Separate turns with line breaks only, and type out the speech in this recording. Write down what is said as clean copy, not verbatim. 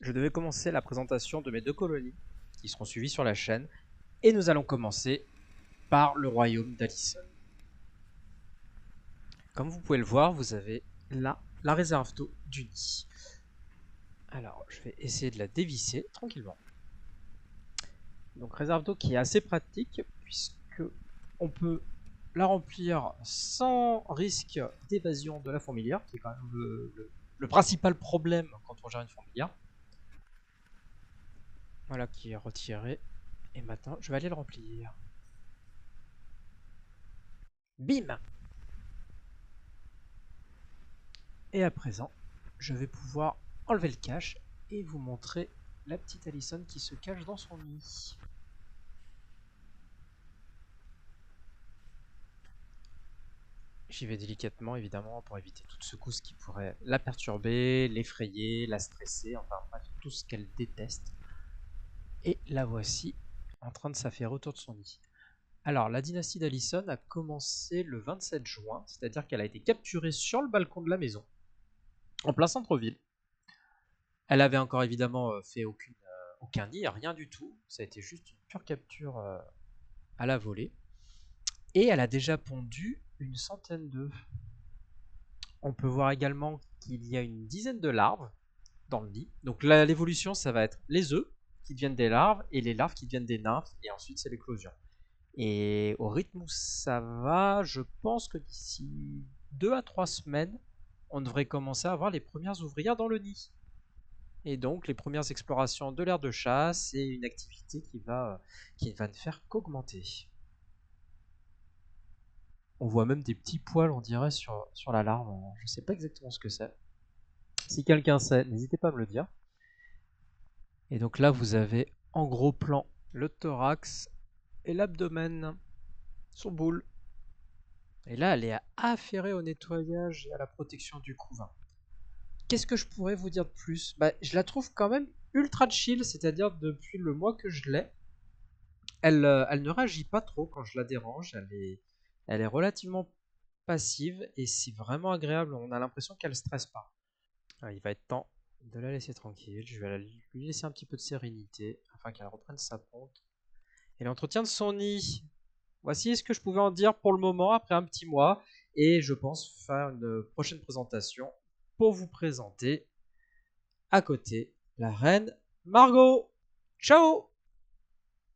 je devais commencer la présentation de mes deux colonies qui seront suivies sur la chaîne. Et nous allons commencer par le royaume d'Alyson. Comme vous pouvez le voir, vous avez là la réserve d'eau du nid. Alors, je vais essayer de la dévisser tranquillement. Donc, réserve d'eau qui est assez pratique puisque on peut la remplir sans risque d'évasion de la fourmilière, qui est quand même le principal problème quand on gère une fourmilière. Voilà qui est retiré. Et maintenant, je vais aller le remplir. Bim! Et à présent, je vais pouvoir enlever le cache et vous montrer la petite Alyson qui se cache dans son nid. J'y vais délicatement évidemment pour éviter toute secousse qui pourrait la perturber, l'effrayer, la stresser, enfin bref, tout ce qu'elle déteste. Et la voici en train de s'affairer autour de son nid. Alors, la dynastie d'Alyson a commencé le 27 juin, c'est-à-dire qu'elle a été capturée sur le balcon de la maison, en plein centre-ville. Elle avait encore évidemment fait aucun nid, rien du tout. Ça a été juste une pure capture à la volée. Et elle a déjà pondu une centaine d'œufs. On peut voir également qu'il y a une dizaine de larves dans le nid. Donc l'évolution, ça va être les œufs qui deviennent des larves et les larves qui deviennent des nymphes. Et ensuite, c'est l'éclosion. Et au rythme où ça va, je pense que d'ici 2 à 3 semaines, on devrait commencer à avoir les premières ouvrières dans le nid. Et donc les premières explorations de l'aire de chasse, c'est une activité qui va ne faire qu'augmenter. On voit même des petits poils, on dirait, sur la larve. Je ne sais pas exactement ce que c'est. Si quelqu'un sait, n'hésitez pas à me le dire. Et donc là, vous avez en gros plan le thorax et l'abdomen, son boule. Et là, elle est affairée au nettoyage et à la protection du couvain. Qu'est-ce que je pourrais vous dire de plus? Je la trouve quand même ultra chill, c'est-à-dire depuis le mois que je l'ai, elle ne réagit pas trop quand je la dérange, elle est relativement passive et c'est vraiment agréable, on a l'impression qu'elle ne stresse pas. Il va être temps de la laisser tranquille, je vais lui laisser un petit peu de sérénité afin qu'elle reprenne sa ponte et l'entretien de son nid. Voici ce que je pouvais en dire pour le moment après un petit mois et je pense faire une prochaine présentation pour vous présenter à côté la reine Margot. Ciao!